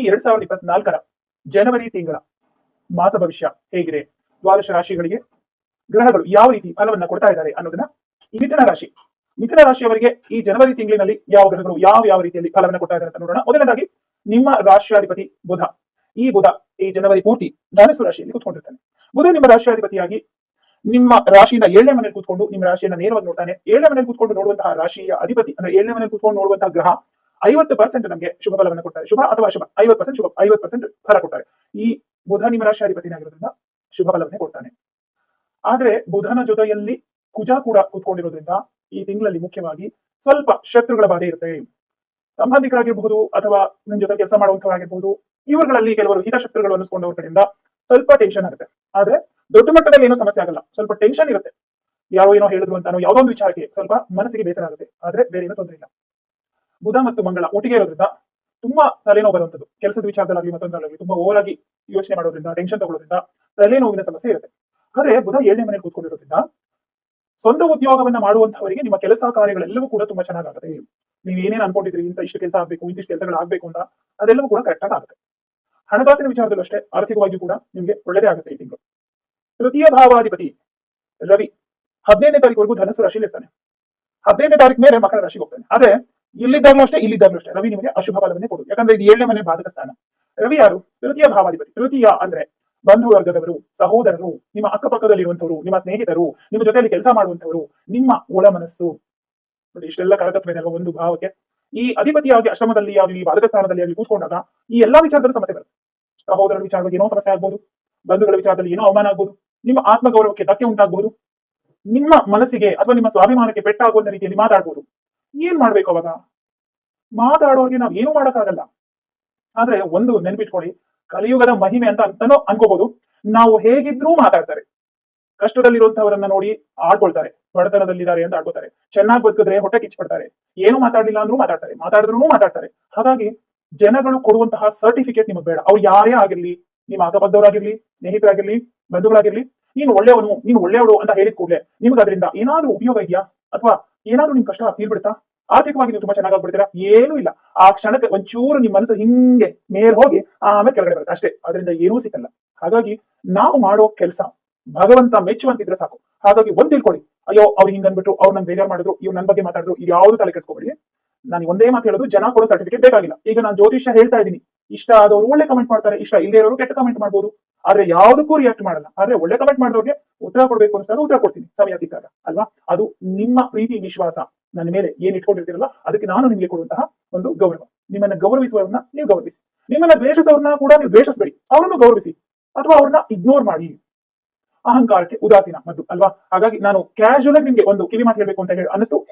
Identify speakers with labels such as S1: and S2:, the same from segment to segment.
S1: 2024 ಜನವರಿ ತಿಂಗಳ ಮಾಸ ಭವಿಷ್ಯ ಹೇಗಿದೆ, ದ್ವಾದಶ ರಾಶಿಗಳಿಗೆ ಗ್ರಹಗಳು ಯಾವ ರೀತಿ ಫಲವನ್ನ ಕೊಡ್ತಾ ಇದ್ದಾರೆ ಅನ್ನೋದನ್ನ ಈ ಮಿಥುನ ರಾಶಿಯವರಿಗೆ ಈ ಜನವರಿ ತಿಂಗಳಿನಲ್ಲಿ ಯಾವ ಗ್ರಹಗಳು ಯಾವ ರೀತಿಯಲ್ಲಿ ಫಲವನ್ನ ಕೊಡ್ತಾ ಇದ್ದಾರೆ ಅಂತ ನೋಡೋಣ. ಮೊದಲನೇದಾಗಿ ನಿಮ್ಮ ರಾಶಿಯಾಧಿಪತಿ ಬುಧ. ಈ ಬುಧ ಈ ಜನವರಿ ಪೂರ್ತಿ ಧನುಸ್ಸು ರಾಶಿಯಲ್ಲಿ ಕೂತ್ಕೊಂಡಿರ್ತಾನೆ. ಬುಧ ನಿಮ್ಮ ರಾಶಿಯಾಧಿಪತಿಯಾಗಿ ನಿಮ್ಮ ರಾಶಿಯಿಂದ 7ನೇ ಮನೆಯಲ್ಲಿ ಕೂತ್ಕೊಂಡು ನಿಮ್ಮ ರಾಶಿಯನ್ನ ನೇರವಾಗಿ ನೋಡ್ತಾನೆ. 7ನೇ ಮನೆಯಲ್ಲಿ ಕೂತ್ಕೊಂಡು ನೋಡುವಂತಹ ರಾಶಿಯ ಅಧಿಪತಿ ಅಂದ್ರೆ 7ನೇ ಮನೆಯಲ್ಲಿ ಕೂತ್ಕೊಂಡು ನೋಡುವಂತಹ ಗ್ರಹ 50% ನಮಗೆ ಶುಭ ಫಲವನ್ನು ಕೊಡ್ತಾರೆ. ಶುಭ ಅಥವಾ ಅಶುಭ 50% ಶುಭ 50% ಫಲ ಕೊಡ್ತಾರೆ. ಈ ಬುಧ ನಿಮ್ಮ ರಾಶಿಯಾಧಿಪತಿನಾಗಿರೋದ್ರಿಂದ ಶುಭ ಫಲವನ್ನೇ ಕೊಡ್ತಾನೆ. ಆದ್ರೆ ಬುಧನ ಜೊತೆಯಲ್ಲಿ ಕುಜ ಕೂಡ ಕೂತ್ಕೊಂಡಿರೋದ್ರಿಂದ ಈ ತಿಂಗಳಲ್ಲಿ ಮುಖ್ಯವಾಗಿ ಸ್ವಲ್ಪ ಶತ್ರುಗಳ ಬಾಧೆ ಇರುತ್ತೆ. ಸಂಬಂಧಿಕರಾಗಿರ್ಬಹುದು ಅಥವಾ ನಿಮ್ ಜೊತೆ ಕೆಲಸ ಮಾಡುವಂತವರಾಗಿರ್ಬಹುದು, ಇವರುಗಳಲ್ಲಿ ಕೆಲವರು ಹಿತಶತ್ರುಗಳು ಅನ್ನಿಸ್ಕೊಂಡವ್ರ ಕಡೆಯಿಂದ ಸ್ವಲ್ಪ ಟೆನ್ಷನ್ ಆಗುತ್ತೆ. ಆದ್ರೆ ದೊಡ್ಡ ಮಟ್ಟದಲ್ಲಿ ಏನೋ ಸಮಸ್ಯೆ ಆಗಲ್ಲ, ಸ್ವಲ್ಪ ಟೆನ್ಷನ್ ಇರುತ್ತೆ. ಯಾರೋ ಏನೋ ಹೇಳಿದ್ರು ಅಂತಾನೋ ಯಾವುದೋ ಒಂದು ವಿಚಾರಕ್ಕೆ ಸ್ವಲ್ಪ ಮನಸ್ಸಿಗೆ ಬೇಸರ ಆಗುತ್ತೆ, ಆದ್ರೆ ಬೇರೆ ಏನೋ ತೊಂದರೆ ಇಲ್ಲ. ಬುಧ ಮತ್ತು ಮಂಗಳ ಒಟ್ಟಿಗೆ ಇರೋದ್ರಿಂದ ತುಂಬಾ ತಲೆನೋವು ಬರುವಂತದ್ದು, ಕೆಲಸದ ವಿಚಾರದಲ್ಲಾಗಲಿ ಮತ್ತೊಂದರಲ್ಲಿ ತುಂಬಾ ಓವರ್ ಆಗಿ ಯೋಚನೆ ಮಾಡೋದ್ರಿಂದ, ಟೆನ್ಷನ್ ತಗೊಳ್ಳೋದ್ರಿಂದ ತಲೆನೋವಿನ ಸಮಸ್ಯೆ ಇರುತ್ತೆ. ಆದ್ರೆ ಬುಧ 7ನೇ ಮನೆಯಲ್ಲಿ ಕೂತ್ಕೊಂಡಿರೋದ್ರಿಂದ ಸ್ವಂತ ಉದ್ಯೋಗವನ್ನ ಮಾಡುವಂತವರಿಗೆ ನಿಮ್ಮ ಕೆಲಸ ಕಾರ್ಯಗಳೆಲ್ಲವೂ ಕೂಡ ತುಂಬಾ ಚೆನ್ನಾಗುತ್ತೆ. ನೀವು ಏನೇನು ಅನ್ಕೊಂಡಿದ್ರಿ, ಇಷ್ಟು ಕೆಲಸ ಆಗ್ಬೇಕು, ಇಂತಿಷ್ಟು ಕೆಲಸಗಳು ಆಗ್ಬೇಕು ಅಂತ ಅದೆಲ್ಲವೂ ಕೂಡ ಕರೆಕ್ಟ್ ಆಗಿ ಆಗುತ್ತೆ. ಹಣಕಾಸಿನ ವಿಚಾರದಲ್ಲೂ ಅಷ್ಟೇ ಆರ್ಥಿಕವಾಗಿಯೂ ಕೂಡ ನಿಮ್ಗೆ ಒಳ್ಳೆದೇ ಆಗುತ್ತೆ. ಈ ತಿಂಗಳು ತೃತೀಯ ಭಾವಾಧಿಪತಿ ರವಿ 15ನೇ ತಾರೀಕುವರೆಗೂ ಧನುಸ್ಸು ರಾಶಿಯಲ್ಲಿ ಇರ್ತಾನೆ. 15ನೇ ತಾರೀಕು ಮೇಲೆ ಮಕರ ರಾಶಿಗೆ ಹೋಗ್ತಾನೆ. ಆದ್ರೆ ಇಲ್ಲಿದ್ದಾಗಲೂ ಅಷ್ಟೇ ರವಿ ನಿಮಗೆ ಅಶುಭ ಫಲವನ್ನೇ ಕೊಡುದು. ಯಾಕಂದ್ರೆ ಇದು 7ನೇ ಮನೆ ಬಾಧಕ ಸ್ಥಾನ. ರವಿ ಯಾರು? ತೃತೀಯ ಭಾವಾಧಿಪತಿ. ತೃತೀಯ ಅಂದ್ರೆ ಬಂಧು ವರ್ಗದವರು, ಸಹೋದರರು, ನಿಮ್ಮ ಅಕ್ಕಪಕ್ಕದಲ್ಲಿರುವಂತವರು, ನಿಮ್ಮ ಸ್ನೇಹಿತರು, ನಿಮ್ಮ ಜೊತೆಯಲ್ಲಿ ಕೆಲಸ ಮಾಡುವಂತವರು, ನಿಮ್ಮ ಒಳ ಮನಸ್ಸು. ನೋಡಿ ಇಷ್ಟೆಲ್ಲ ಕರಕತ್ವ ಇದೆ ಒಂದು ಭಾವಕ್ಕೆ. ಈ ಅಧಿಪತಿಯಾಗಿ ಅಶ್ರಮದಲ್ಲಿ ಆಗಲಿ ಬಾಧಕ ಸ್ಥಾನದಲ್ಲಿ ಆಗಲಿ ಕೂತ್ಕೊಂಡಾಗ ಈ ಎಲ್ಲಾ ವಿಚಾರದಲ್ಲೂ ಸಮಸ್ಯೆ ಬರುತ್ತೆ. ಸಹೋದರರ ವಿಚಾರವಾಗಿ ಏನೋ ಸಮಸ್ಯೆ ಆಗ್ಬಹುದು, ಬಂಧುಗಳ ವಿಚಾರದಲ್ಲಿ ಏನೋ ಅವಮಾನ ಆಗ್ಬಹುದು, ನಿಮ್ಮ ಆತ್ಮಗೌರವಕ್ಕೆ ಧಕ್ಕೆ ಉಂಟಾಗಬಹುದು, ನಿಮ್ಮ ಮನಸ್ಸಿಗೆ ಅಥವಾ ನಿಮ್ಮ ಸ್ವಾಭಿಮಾನಕ್ಕೆ ಪೆಟ್ಟಾಗುವಂತ ರೀತಿಯಲ್ಲಿ ಮಾತಾಡ್ಬೋದು. ಏನ್ ಮಾಡ್ಬೇಕು ಅವಾಗ? ಮಾತಾಡೋರಿಗೆ ನಾವು ಏನು ಮಾಡಕ್ಕಾಗಲ್ಲ. ಆದ್ರೆ ಒಂದು ನೆನ್ಪಿಟ್ಕೊಳ್ಳಿ, ಕಲಿಯುಗದ ಮಹಿಮೆ ಅಂತಾನೋ ಅನ್ಕೋಬಹುದು, ನಾವು ಹೇಗಿದ್ರೂ ಮಾತಾಡ್ತಾರೆ. ಕಷ್ಟದಲ್ಲಿರುವಂತವರನ್ನ ನೋಡಿ ಆಡ್ಕೊಳ್ತಾರೆ, ಬಡತನದಲ್ಲಿದ್ದಾರೆ ಅಂತ ಆಡ್ಕೋತಾರೆ. ಚೆನ್ನಾಗಿ ಬದುಕಿದ್ರೆ ಹೊಟ್ಟೆ ಕಿಚ್ಚಿಪಡ್ತಾರೆ, ಏನು ಮಾತಾಡ್ಲಿಲ್ಲ ಅಂದ್ರೂ ಮಾತಾಡಿದ್ರು ಮಾತಾಡ್ತಾರೆ. ಹಾಗಾಗಿ ಜನಗಳು ಕೊಡುವಂತಹ ಸರ್ಟಿಫಿಕೇಟ್ ನಿಮಗೆ ಬೇಡ. ಅವ್ರು ಯಾರೇ ಆಗಿರ್ಲಿ, ನಿಮ್ಮ ಅಕ್ಕಪಕ್ಕದವರಾಗಿರ್ಲಿ, ಸ್ನೇಹಿತರಾಗಿರ್ಲಿ, ಬಂಧುಗಳಾಗಿರ್ಲಿ, ನೀನು ಒಳ್ಳೆಯವಳು ಅಂತ ಹೇಳಿದ ಕೂಡಲೇ ನಿಮ್ಗೆ ಅದರಿಂದ ಏನಾದ್ರೂ ಉಪಯೋಗ ಇದೆಯಾ ಅಥವಾ ಏನಾದ್ರೂ ನಿಮ್ ಕಷ್ಟ ತೀರ್ಬಿಡ್ತಾ? ಆರ್ಥಿಕವಾಗಿ ನೀವು ತುಂಬಾ ಚೆನ್ನಾಗಾಗ್ಬಿಡ್ತೀರಾ? ಏನೂ ಇಲ್ಲ. ಆ ಕ್ಷಣಕ್ಕೆ ಒಂಚೂರು ನಿಮ್ ಮನಸ್ಸು ಹಿಂಗೆ ಮೇಲ್ ಹೋಗಿ ಆಮೇಲೆ ಕೆಳಗಡೆ ಬರುತ್ತೆ ಅಷ್ಟೇ, ಅದರಿಂದ ಏನೂ ಸಿಕ್ಕಲ್ಲ. ಹಾಗಾಗಿ ನಾವು ಮಾಡೋ ಕೆಲಸ ಭಗವಂತ ಮೆಚ್ಚುವಂತಿದ್ರೆ ಸಾಕು. ಹಾಗಾಗಿ ಒಂದ್ ತಿಳ್ಕೊಳ್ಳಿ, ಅಯ್ಯೋ ಅವ್ರು ಹಿಂಗ್ ಅಂದ್ಬಿಟ್ರು, ಅವ್ರು ನನ್ ಬೇಜಾರ್ ಮಾಡಿದ್ರು, ಇವ್ರು ನನ್ ಬಗ್ಗೆ ಮಾತಾಡಿದ್ರು, ಇದು ಯಾವ್ದು ತಲೆ ಕೆಡ್ಸ್ಕೊಬೇಡಿ. ನಾನು ಒಂದೇ ಮಾತು ಹೇಳೋದು, ಜನ ಕೊಡೋ ಸರ್ಟಿಫಿಕೇಟ್ ಬೇಕಾಗಿಲ್ಲ. ಈಗ ನಾನು ಜ್ಯೋತಿಷ್ಯ ಹೇಳ್ತಾ ಇದ್ದೀನಿ, ಇಷ್ಟ ಆದವರು ಒಳ್ಳೆ ಕಮೆಂಟ್ ಮಾಡ್ತಾರೆ, ಇಷ್ಟ ಇಲ್ಲದೆ ಇರೋರು ಕೆಟ್ಟ ಕಮೆಂಟ್ ಮಾಡ್ಬೋದು. ಆದ್ರೆ ಯಾವ್ದಕ್ಕೂ ರಿಯಾಕ್ಟ್ ಮಾಡಲ್ಲ. ಆದ್ರೆ ಒಳ್ಳೆ ಕಮೆಂಟ್ ಮಾಡಿದವ್ರಿಗೆ ಉತ್ತರ ಕೊಡ್ಬೇಕು ಅನ್ಸಿದಾಗ ಉತ್ತರ ಕೊಡ್ತೀನಿ ಸಮಯ ಸಿಕ್ಕಾಗ, ಅಲ್ವಾ? ಅದು ನಿಮ್ಮ ಪ್ರೀತಿ ವಿಶ್ವಾಸ ನನ್ನ ಮೇಲೆ ಏನ್ ಇಟ್ಕೊಂಡಿರ್ತೀರಲ್ಲ, ಅದಕ್ಕೆ ನಾನು ನಿಮ್ಗೆ ಕೊಡುವಂತಹ ಒಂದು ಗೌರವ. ನಿಮ್ಮನ್ನ ಗೌರವಿಸುವವ್ರನ್ನ ನೀವು ಗೌರವಿಸಿ, ನಿಮ್ಮನ್ನ ದ್ವೇಷಿಸೋರ್ನ ಕೂಡ ನೀವು ದ್ವೇಷಿಸಬೇಡಿ, ಅವ್ರನ್ನು ಗೌರವಿಸಿ ಅಥವಾ ಅವ್ರನ್ನ ಇಗ್ನೋರ್ ಮಾಡಿ. ಅಹಂಕಾರಕ್ಕೆ ಉದಾಸೀನ ಮದ್ದು, ಅಲ್ವಾ? ಹಾಗಾಗಿ ನಾನು ಕ್ಯಾಶುಯಲ್ ಆಗಿ ನಿಮ್ಗೆ ಒಂದು ಕಿವಿ ಮಾತು ಹೇಳ್ಬೇಕು ಅಂತ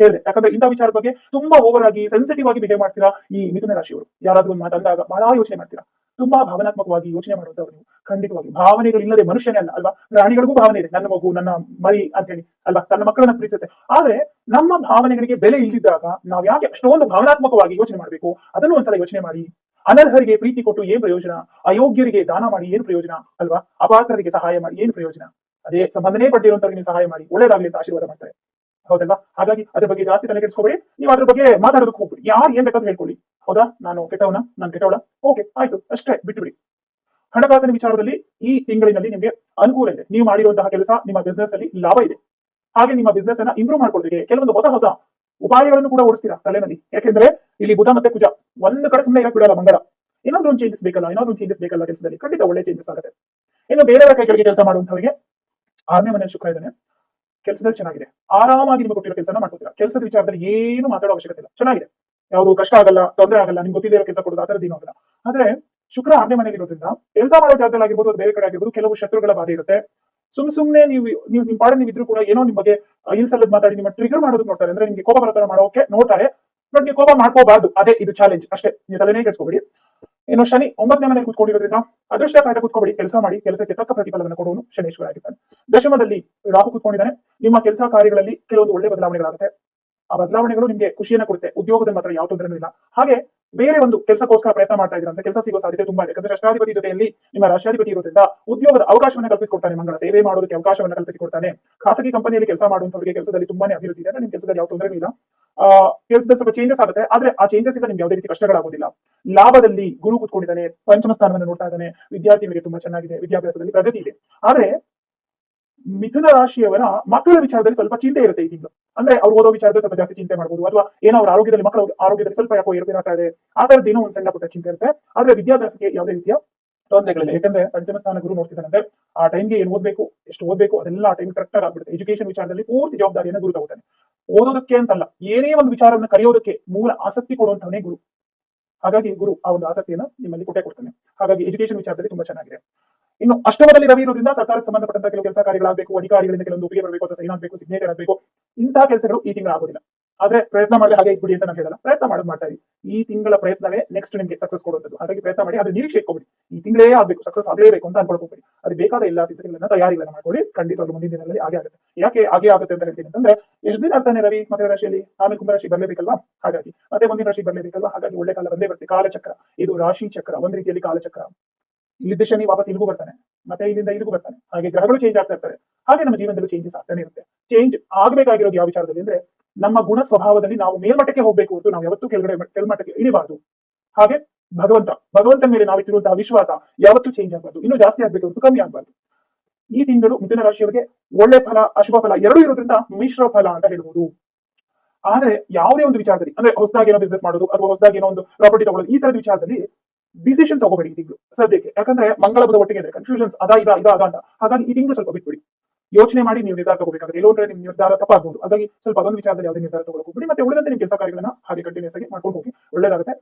S1: ಹೇಳಿದೆ. ಯಾಕಂದ್ರೆ ಇಂಥ ವಿಚಾರ ಬಗ್ಗೆ ತುಂಬಾ ಓವರ್ ಆಗಿ ಸೆನ್ಸಿಟಿವ್ ಆಗಿ ಬಿಹೇವ್ ಮಾಡ್ತೀರಾ ಈ ಮಿಥುನ ರಾಶಿಯವರು. ಯಾರಾದ್ರೂ ಒಂದು ಮಾತಂದಾಗ ಬಹಳ ಯೋಚನೆ ಮಾಡ್ತೀರಾ, ತುಂಬಾ ಭಾವನಾತ್ಮಕವಾಗಿ ಯೋಚನೆ ಮಾಡುವಂತವ್ರು ನೀವು. ಖಂಡಿತವಾಗಿ ಭಾವನೆಗಳಿಲ್ಲದೆ ಮನುಷ್ಯನೇ ಅಲ್ಲ, ಅಲ್ವಾ? ಪ್ರಾಣಿಗಳಿಗೂ ಭಾವನೆ ಇದೆ, ನನ್ನ ಮಗು, ನನ್ನ ಮರಿ ಅಂತ ಹೇಳಿ, ಅಲ್ವಾ? ತನ್ನ ಮಕ್ಕಳನ್ನ ಪ್ರೀತಿಸುತ್ತೆ. ಆದ್ರೆ ನಮ್ಮ ಭಾವನೆಗಳಿಗೆ ಬೆಲೆ ಇಲ್ಲದಿದ್ದಾಗ ನಾವ್ ಯಾಕೆ ಅಷ್ಟೊಂದು ಭಾವನಾತ್ಮಕವಾಗಿ ಯೋಚನೆ ಮಾಡ್ಬೇಕು? ಅದನ್ನು ಒಂದ್ಸಲ ಯೋಚನೆ ಮಾಡಿ. ಅನರ್ಹರಿಗೆ ಪ್ರೀತಿ ಕೊಟ್ಟು ಏನ್ ಪ್ರಯೋಜನ? ಅಯೋಗ್ಯರಿಗೆ ದಾನ ಮಾಡಿ ಏನ್ ಪ್ರಯೋಜನ, ಅಲ್ವಾ? ಅಪಾತ್ರರಿಗೆ ಸಹಾಯ ಮಾಡಿ ಏನ್ ಪ್ರಯೋಜನ? ಅದೇ ಸಂಬಂಧನೇ ಪಟ್ಟಿರುವಂತವ್ರಿಗೆ ನೀವು ಸಹಾಯ ಮಾಡಿ, ಒಳ್ಳೇದಾಗ್ಲಿ ಅಂತ ಆಶೀರ್ವಾದ ಮಾಡ್ತಾರೆ, ಹೌದಲ್ವಾ? ಹಾಗಾಗಿ ಅದ್ರ ಬಗ್ಗೆ ಜಾಸ್ತಿ ತಲೆ ಕೆಡಿಸ್ಕೋಬೇಡಿ. ನೀವು ಅದ್ರ ಬಗ್ಗೆ ಮಾತಾಡೋದಕ್ಕೆ ಹೋಗ್ಬಿಡಿ. ಯಾರು ಏನ್ ಬೇಕಾದ್ರೂ ಹೇಳ್ಕೊಳ್ಳಿ, ಹೌದಾ? ನಾನು ಕೆಟ್ಟವಳ, ಓಕೆ ಆಯ್ತು, ಅಷ್ಟೇ ಬಿಟ್ಟುಬಿಡಿ. ಹಣಕಾಸಿನ ವಿಚಾರದಲ್ಲಿ ಈ ತಿಂಗಳಿನಲ್ಲಿ ನಿಮಗೆ ಅನುಕೂಲ ಇದೆ. ನೀವು ಮಾಡಿರುವಂತಹ ಕೆಲಸ, ನಿಮ್ಮ ಬಿಸ್ನೆಸ್ ಅಲ್ಲಿ ಲಾಭ ಇದೆ. ಹಾಗೆ ನಿಮ್ಮ ಬಿಸ್ನೆಸ್ ಅನ್ನ ಇಂಪ್ರೂವ್ ಮಾಡ್ಕೊಳ್ಳೋದಕ್ಕೆ ಕೆಲವೊಂದು ಹೊಸ ಉಪಾಯಗಳನ್ನು ಕೂಡ ಓಡಿಸ್ತೀರಾ ತಲೆನಲ್ಲಿ. ಯಾಕೆಂದ್ರೆ ಇಲ್ಲಿ ಬುಧ ಮತ್ತೆ ಕುಜ ಒಂದು ಕಡೆ ಸುಮ್ಮನೆ ಇರಕ್ ಬಿಡಲ್ಲ. ಮಂಗಳ ಏನಾದ್ರೂ ಒಂದು ಚೇಂಜಸ್ ಬೇಕಲ್ಲ ಕೆಲಸದಲ್ಲಿ, ಖಂಡಿತ ಒಳ್ಳೆ ಚೇಂಜಸ್ ಆಗುತ್ತೆ. ಇನ್ನು ಬೇರೆಯವರ ಕೈ ಕೆಳಗೆ ಕೆಲಸ ಮಾಡುವಂತವರಿಗೆ 6ನೇ ಮನೆಯಲ್ಲಿ ಶುಕ್ರ ಇದ್ದಾನೆ, ಕೆಲಸದಲ್ಲಿ ಚೆನ್ನಾಗಿದೆ. ಆರಾಮಾಗಿ ನಿಮ್ಗೆ ಕೊಟ್ಟಿರೋ ಕೆಲಸನ ಮಾಡ್ಕೊತೀರಾ. ಕೆಲಸದ ವಿಚಾರದಲ್ಲಿ ಏನು ಮಾತಾಡೋ ಅವಶ್ಯಕತೆ ಇಲ್ಲ, ಚೆನ್ನಾಗಿದೆ. ಯಾವುದು ಕಷ್ಟ ಆಗಲ್ಲ, ತೊಂದರೆ ಆಗಲ್ಲ, ನಿಮ್ಗೆ ಗೊತ್ತಿರೋ ಕೆಲಸ ಕೊಡೋದು ಆ ಥರದ್ದು ಆಗಲ್ಲ. ಆದ್ರೆ ಶುಕ್ರ 6ನೇ ಮನೆಯಲ್ಲಿ ಇರೋದ್ರಿಂದ ಕೆಲಸ ಮಾಡೋ ಜಾಗದಲ್ಲಿ ಆಗಿರ್ಬೋದು, ಬೇರೆ ಕಡೆ ಆಗಿರ್ಬೋದು, ಕೆಲವು ಶತ್ರುಗಳ ಬಾಧೆ ಇರುತ್ತೆ. ಸುಮ್ನೆ ನೀವು ನಿಮ್ ಪಾಡ ನೀವು ಇದ್ರೂ ಕೂಡ ಏನೋ ನಿಮ್ ಬಗ್ಗೆ ಇಲ್ಸಲ್ಲದ್ ಮಾತಾಡಿ ನಿಮ್ಮ ಟ್ರಿಗರ್ ಮಾಡೋದಕ್ಕೆ ನೋಡ್ತಾರೆ. ಅಂದ್ರೆ ನಿಮ್ಗೆ ಕೋಪ ಬರೋ ತರ ಮಾಡೋಕೆ ನೋಡ್ತಾರೆ. ಬಟ್ ನೀವು ಕೋಪ ಮಾಡ್ಕೋಬಾರ್ದು, ಅದೇ ಇದು ಚಾಲೆಂಜ್ ಅಷ್ಟೇ. ನೀವು ತಲೆನೇ ಕೆಡ್ಸ್ಕೊಬೇಡಿ. ಇನ್ನು ಶನಿ 9ನೇ ಮನೆಯಲ್ಲಿ ಕೂತ್ಕೊಂಡಿರೋದ್ರಿಂದ ಅದೃಷ್ಟ ಕಾಯ್ದ ಕೂತ್ಕೊಬೇಡಿ. ಕೆಲಸ ಮಾಡಿ, ಕೆಲಸಕ್ಕೆ ತಕ್ಕ ಪ್ರತಿಫಲವನ್ನು ಕೊಡುವನು ಶನೇಶ್ವರ ಆಗಿದ್ದಾನೆ. ದಶಮದಲ್ಲಿ ರಾಹು ಕೂತ್ಕೊಂಡಿದ್ದಾನೆ. ನಿಮ್ಮ ಕೆಲಸ ಕಾರ್ಯಗಳಲ್ಲಿ ಕೆಲವೊಂದು ಒಳ್ಳೆ ಬದಲಾವಣೆಗಳಾಗುತ್ತೆ. ಆ ಬದಲಾವಣೆಗಳು ನಿಮ್ಗೆ ಖುಷಿಯನ್ನ ಕೊಡುತ್ತೆ. ಉದ್ಯೋಗದಲ್ಲಿ ಮಾತ್ರ ಯಾವ ತೊಂದರೆನೂ ಇಲ್ಲ. ಹಾಗೆ ಬೇರೆ ಒಂದು ಕೆಲಸಕ್ಕೋಸ್ಕರ ಪ್ರಯತ್ನ ಮಾಡ್ತಾ ಇದ್ದೀರಾ ಅಂತ ಕೆಲಸ ಸಿಗೋ ಸಾಧ್ಯತೆ ತುಂಬಾ ಇದೆ. ಯಾಕಂದ್ರೆ ಷಷ್ಠಾಧಿಪತಿ ಜೊತೆಯಲ್ಲಿ ನಿಮ್ಮ ರಾಷ್ಟ್ರಾಧಿಪತಿ ಇರೋದ್ರಿಂದ ಉದ್ಯೋಗದ ಅವಕಾಶವನ್ನು ಕಲ್ಪಿಸಿಕೊಡ್ತಾನೆ. ಮಂಗಳ ಸೇವೆ ಮಾಡೋದಕ್ಕೆ ಅವಕಾಶವನ್ನು ಕಲ್ಪಿಸಿಕೊಡ್ತಾನೆ. ಖಾಸಗಿ ಕಂಪನಿಯಲ್ಲಿ ಕೆಲಸ ಮಾಡುವಂತವರಿಗೆ ಕೆಲಸದಲ್ಲಿ ತುಂಬಾನೇ ಅಭಿವೃದ್ಧಿ ಇದೆ. ನಿಮ್ ಕೆಲಸದಲ್ಲಿ ಯಾವ ತೊಂದರೆ ಇಲ್ಲ. ಕೆಲಸದಲ್ಲಿ ಸ್ವಲ್ಪ ಚೇಂಜಸ್ ಆಗುತ್ತೆ, ಆದ್ರೆ ಆ ಚೇಂಜಸ್ ಇಂದ ನಿಮ್ಗೆ ಯಾವುದೇ ರೀತಿ ಕಷ್ಟಗಳಾಗೋದಿಲ್ಲ. ಲಾಭದಲ್ಲಿ ಗುರು ಕೂತ್ಕೊಂಡಿದ್ದಾನೆ, ಪಂಚಮ ಸ್ಥಾನವನ್ನು ನೋಡ್ತಾ ಇದ್ದಾನೆ. ವಿದ್ಯಾರ್ಥಿಗಳಿಗೆ ತುಂಬಾ ಚೆನ್ನಾಗಿದೆ, ವಿದ್ಯಾಭ್ಯಾಸದಲ್ಲಿ ಪ್ರಗತಿ ಇದೆ. ಆದ್ರೆ ಮಿಥುನ ರಾಶಿಯವರ ಮಕ್ಕಳ ವಿಚಾರದಲ್ಲಿ ಸ್ವಲ್ಪ ಚಿಂತೆ ಇರುತ್ತೆ ಈ ತಿಂಗಳು. ಅಂದ್ರೆ ಅವ್ರು ಓದೋ ವಿಚಾರದಲ್ಲಿ ಸ್ವಲ್ಪ ಜಾಸ್ತಿ ಚಿಂತೆ ಮಾಡಬಹುದು, ಅಥವಾ ಏನೋ ಅವ್ರ ಆರೋಗ್ಯದಲ್ಲಿ ಮಕ್ಕಳ ಆರೋಗ್ಯದಲ್ಲಿ ಸ್ವಲ್ಪ ಯಾಕೋ ಏರುಪೇರಾಗ್ತಾ ಇದೆ, ಆ ತರದ್ದು ಏನೋ ಒಂದು ಸಣ್ಣ ಪುಟ್ಟ ಚಿಂತೆ ಇರುತ್ತೆ. ಆದ್ರೆ ವಿದ್ಯಾಭ್ಯಾಸಕ್ಕೆ ಯಾವುದೇ ರೀತಿಯ ತೊಂದರೆಗಳಿಲ್ಲ. ಯಾಕಂದ್ರೆ ಪಂಚಮ ಸ್ಥಾನ ಗುರು ನೋಡ್ತಿದ್ದಾನೆ. ಆ ಟೈಮ್ಗೆ ಏನ್ ಓದ್ಬೇಕು, ಎಷ್ಟು ಓದ್ಬೇಕು ಅದೆಲ್ಲ ಆ ಟೈಮ್ ಕರೆಕ್ಟ್ ಆಗಿ ಆಗ್ಬಿಡುತ್ತೆ. ಎಜುಕೇಶನ್ ವಿಚಾರದಲ್ಲಿ ಪೂರ್ತಿ ಜವಾಬ್ದಾರಿಯನ್ನು ಗುರು ತಗೋತಾನೆ. ಓದೋದಕ್ಕೆ ಅಂತಲ್ಲ, ಏನೇ ಒಂದು ವಿಚಾರವನ್ನು ಕಲಿಯೋದಕ್ಕೆ ಮೂಲ ಆಸಕ್ತಿ ಕೊಡುವಂತವನೇ ಗುರು. ಹಾಗಾಗಿ ಗುರು ಆ ಒಂದು ಆಸಕ್ತಿಯನ್ನು ನಿಮ್ಮಲ್ಲಿ ಕೊಡ್ತಾನೆ. ಹಾಗಾಗಿ ಎಜುಕೇಶನ್ ವಿಚಾರದಲ್ಲಿ ತುಂಬಾ ಚೆನ್ನಾಗಿದೆ. ಇನ್ನು ಅಷ್ಟಮದಲ್ಲಿ ರವಿ ಇರೋದ್ರಿಂದ ಸರ್ಕಾರಕ್ಕೆ ಸಂಬಂಧಪಟ್ಟಂತ ಕೆಲವು ಕೆಲಸ ಕಾರ್ಯಗಳಾಗಬೇಕು, ಅಧಿಕಾರಿಗಳಿಂದ ಕೆಲವೊಂದು ಒಪ್ಪಿಗೆ ಬರಬೇಕು, ಅಥವಾ ಸೈನ್ ಆಗಬೇಕು, ಸಿಗ್ನೇಚರ್ ಆಗಬೇಕು. ಇಂತಹ ಕೆಲಸಗಳು ಈ ತಿಂಗಳು ಆಗೋದಿಲ್ಲ. ಆದ್ರೆ ಪ್ರಯತ್ನ ಮಾಡಿದ್ರೆ ಹಾಗೆ ಇಟ್ಬಿಡಿ ಅಂತ ನಾನು ಹೇಳಲ್ಲ. ಪ್ರಯತ್ನ ಮಾಡ್ತಾ ಇರಿ. ಈ ತಿಂಗಳ ಪ್ರಯತ್ನವೇ ನೆಕ್ಸ್ಟ್ ನಿಮಗೆ ಸಕ್ಸಸ್ ಕೊಡುವಂಥದ್ದು. ಹಾಗಾಗಿ ಪ್ರಯತ್ನ ಮಾಡಿ, ಅದ್ರ ನಿರೀಕ್ಷೆ ಇಟ್ಕೊಬಿಡಿ. ಈ ತಿಂಗಳೇ ಆಗ್ಬೇಕು, ಸಕ್ಸಸ್ ಆಗಲೇಬೇಕು ಅಂತ ಅನ್ಕೊಳ್ಕೋಬೇಡಿ. ಅದು ಬೇಕಾದ ಎಲ್ಲ ಸಿದ್ಧತೆಗಳನ್ನ ತಯಾರಿಗಳನ್ನ ಮಾಡ್ಕೊಳ್ಳಿ. ಖಂಡಿತವಾಗ್ಲೂ ಮುಂದಿನ ದಿನಗಳಲ್ಲಿ ಹಾಗೆ ಆಗುತ್ತೆ. ಯಾಕೆ ಹಾಗೆ ಆಗುತ್ತೆ ಅಂತ ಹೇಳ್ತೀನಿ ಅಂತಂದ್ರೆ, ಎಷ್ಟು ದಿನ ಆಗ್ತಾನೆ ರವಿ ಮಕರ ರಾಶಿಯಲ್ಲಿ, ಆಮೇಲೆ ಕುಂಭರಾಶಿ ಬರಲೇಬೇಕಲ್ವಾ. ಹಾಗಾಗಿ ಮತ್ತೆ ಮುಂದಿನ ರಾಶಿ ಬರಲೇಬೇಕಲ್ವಾ. ಹಾಗಾಗಿ ಒಳ್ಳೆ ಕಾಲ ಬಂದೇ ಬರುತ್ತೆ. ಕಾಲಚಕ್ರ ಇದು ರಾಶಿ ಚಕ್ರ, ಒಂದ್ ರೀತಿಯಲ್ಲಿ ಕಾಲಚಕ್ರ. ಇಲ್ಲಿದ್ದ ಶನಿ ವಾಪಸ್ ಇಲ್ಲಿಗೂ ಬರ್ತಾನೆ, ಮತ್ತೆ ಇಲ್ಲಿಂದ ಇಲ್ಲಿಗೂ ಬರ್ತಾನೆ. ಹಾಗೆ ಗ್ರಹಗಳು ಚೇಂಜ್ ಆಗ್ತಾ ಇರ್ತಾರೆ. ಹಾಗೆ ನಮ್ಮ ಜೀವನದಲ್ಲೂ ಚೇಂಜಸ್ ಆಗ್ತಾನೆ ಇರುತ್ತೆ. ಚೇಂಜ್ ಆಗಬೇಕಾಗಿರೋದು ಯಾವ ವಿಚಾರದಲ್ಲಿ ಅಂದ್ರೆ, ನಮ್ಮ ಗುಣ ಸ್ವಭಾವದಲ್ಲಿ ನಾವು ಮೇಲ್ಮಟ್ಟಕ್ಕೆ ಹೋಗ್ಬೇಕು ಹೊರತು ನಾವು ಯಾವತ್ತೂ ಕೆಳಮಟ್ಟಕ್ಕೆ ಇಳಿಬಾರ್ದು. ಹಾಗೆ ಭಗವಂತನ ಮೇಲೆ ನಾವು ಇಟ್ಟಿರುವಂತಹ ವಿಶ್ವಾಸ ಯಾವತ್ತೂ ಚೇಂಜ್ ಆಗಬಾರ್ದು, ಇನ್ನೂ ಜಾಸ್ತಿ ಆಗ್ಬೇಕು ಹೊರತು ಕಮ್ಮಿ ಆಗಬಾರ್ದು. ಈ ತಿಂಗಳು ಮಿಥುನ ರಾಶಿಯವರಿಗೆ ಒಳ್ಳೆ ಫಲ, ಅಶುಭ ಫಲ ಎರಡೂ ಇರೋದ್ರಿಂದ ಮಿಶ್ರ ಫಲ ಅಂತ ಹೇಳ್ಬೋದು. ಆದ್ರೆ ಯಾವುದೇ ಒಂದು ವಿಚಾರದಲ್ಲಿ, ಅಂದ್ರೆ ಹೊಸದಾಗಿ ಏನೋ ಬಿಸ್ನೆಸ್ ಮಾಡೋದು ಅಥವಾ ಹೊಸದಾಗಿ ಏನೋ ಒಂದು ಪ್ರಾಪರ್ಟಿ ತಗೊಳ್ಳೋದು, ಈ ತರದ ವಿಚಾರದಲ್ಲಿ ಡಿಸಿಷನ್ ತಗೋಬೇಡಿ ಈ ತಿಂಗಳು ಸದ್ಯಕ್ಕೆ. ಯಾಕಂದ್ರೆ ಮಂಗಳ ಬುಧ ಒಟ್ಟಿಗೆ ಇದೆ, ಕನ್ಫ್ಯೂಷನ್ಸ್ ಅದ ಅಂತ. ಹಾಗಾಗಿ ಈ ತಿಂಗಳು ಸ್ವಲ್ಪ ಬಿಟ್ಬಿಡಿ, ಯೋಚನೆ ಮಾಡಿ ನೀವು ನಿರ್ಧಾರ ತಗೋಬೇಕಾದ್ರೆ ಎಲ್ಲೋದ್ರೆ ನಿಮ್ ನಿರ್ಧಾರ ತಪ್ಪಾಗಬಹುದು. ಹಾಗಾಗಿ ಸ್ವಲ್ಪ ಅದೊಂದು ವಿಚಾರದಲ್ಲಿ ಯಾವುದೇ ನಿರ್ಧಾರ ತಗೊಳ್ಳೋಕೆ ಹೋಗ್ಬಿಡಿ. ಮತ್ತೆ ಉಳಿದಂತೆ ನಿಮ್ ಕೆಲಸ ಕಾರ್ಯಗಳನ್ನ ಹಾಗೆ ಕಂಟಿನ್ಯೂಸ್ ಆಗಿ ಮಾಡ್ಕೊಂಡು ಹೋಗಿ, ಒಳ್ಳೇದಾಗುತ್ತೆ.